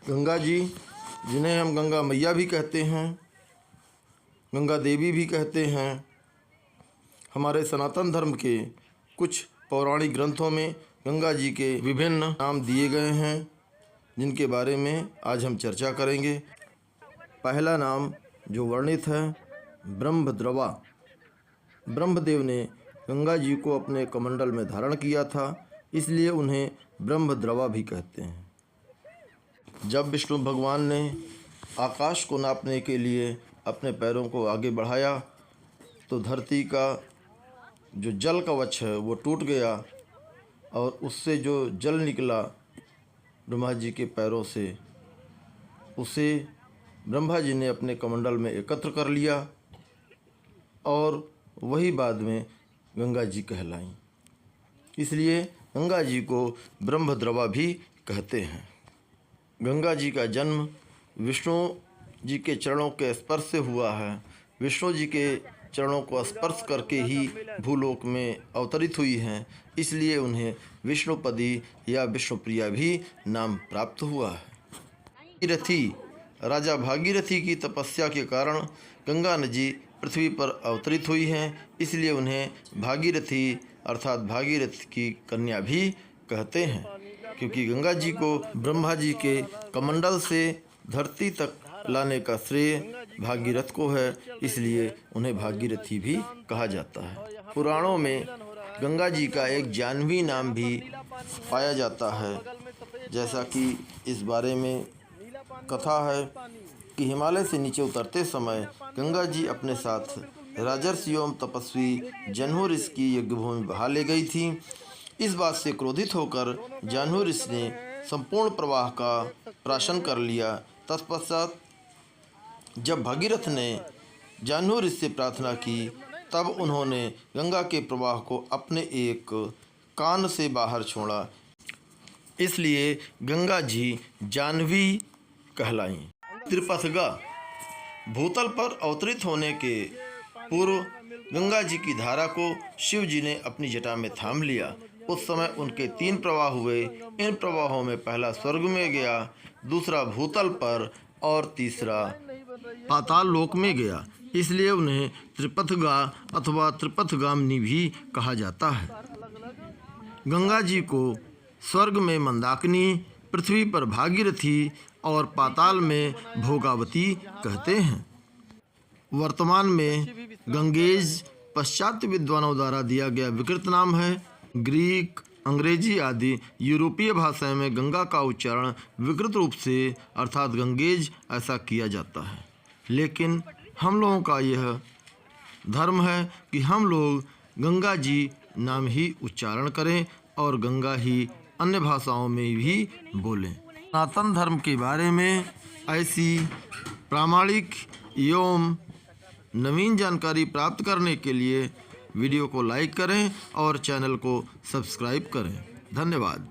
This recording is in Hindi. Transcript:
गंगा जी, जिन्हें हम गंगा मैया भी कहते हैं, गंगा देवी भी कहते हैं, हमारे सनातन धर्म के कुछ पौराणिक ग्रंथों में गंगा जी के विभिन्न नाम दिए गए हैं, जिनके बारे में आज हम चर्चा करेंगे। पहला नाम जो वर्णित है, ब्रह्मद्रवा। ब्रह्मदेव ने गंगा जी को अपने कमंडल में धारण किया था, इसलिए उन्हें ब्रह्मद्रवा भी कहते हैं। जब विष्णु भगवान ने आकाश को नापने के लिए अपने पैरों को आगे बढ़ाया तो धरती का जो जल कवच है वो टूट गया और उससे जो जल निकला ब्रह्मा जी के पैरों से, उसे ब्रह्मा जी ने अपने कमंडल में एकत्र कर लिया और वही बाद में गंगा जी कहलाईं। इसलिए गंगा जी को ब्रह्मद्रवा भी कहते हैं। गंगा जी का जन्म विष्णु जी के चरणों के स्पर्श से हुआ है। विष्णु जी के चरणों को स्पर्श करके ही भूलोक में अवतरित हुई हैं, इसलिए उन्हें विष्णुपदी या विष्णुप्रिया भी नाम प्राप्त हुआ है। भागीरथी, राजा भागीरथी की तपस्या के कारण गंगा जी पृथ्वी पर अवतरित हुई हैं, इसलिए उन्हें भागीरथी अर्थात भागीरथ की कन्या भी कहते हैं, क्योंकि गंगा जी को ब्रह्मा जी के कमंडल से धरती तक लाने का श्रेय भागीरथ को है, इसलिए उन्हें भागीरथी भी कहा जाता है। पुराणों में गंगा जी का एक जाह्नवी नाम भी पाया जाता है, जैसा कि इस बारे में कथा है कि हिमालय से नीचे उतरते समय गंगा जी अपने साथ राजर्षि एवं तपस्वी जाह्नू ऋषि की यज्ञभूमि बहा ले गई थी। इस बात से क्रोधित होकर जाह्नू ऋषि ने संपूर्ण प्रवाह का प्राशन कर लिया। तत्पश्चात जब भगीरथ ने जाह्नू ऋषि से प्रार्थना की, तब उन्होंने गंगा के प्रवाह को अपने एक कान से बाहर छोड़ा, इसलिए गंगा जी जाह्नवी कहलाईं। त्रिपथगा, भूतल पर अवतरित होने के पूर्व गंगा जी की धारा को शिव जी ने अपनी जटा में थाम लिया। उस समय उनके 3 प्रवाह हुए। इन प्रवाहों में पहला स्वर्ग में गया, दूसरा भूतल पर और तीसरा पाताल लोक में गया, इसलिए उन्हें त्रिपथगा अथवा त्रिपथगामिनी भी कहा जाता है। गंगा जी को स्वर्ग में मंदाकिनी, पृथ्वी पर भागीरथी और पाताल में भोगावती कहते हैं। वर्तमान में गंगेज पाश्चात्य विद्वानों द्वारा दिया गया विकृत नाम है। ग्रीक, अंग्रेजी आदि यूरोपीय भाषाओं में गंगा का उच्चारण विकृत रूप से अर्थात गंगेज ऐसा किया जाता है, लेकिन हम लोगों का यह धर्म है कि हम लोग गंगा जी नाम ही उच्चारण करें और गंगा ही अन्य भाषाओं में भी बोलें। सनातन धर्म के बारे में ऐसी प्रामाणिक एवं नवीन जानकारी प्राप्त करने के लिए वीडियो को लाइक करें और चैनल को सब्सक्राइब करें। धन्यवाद।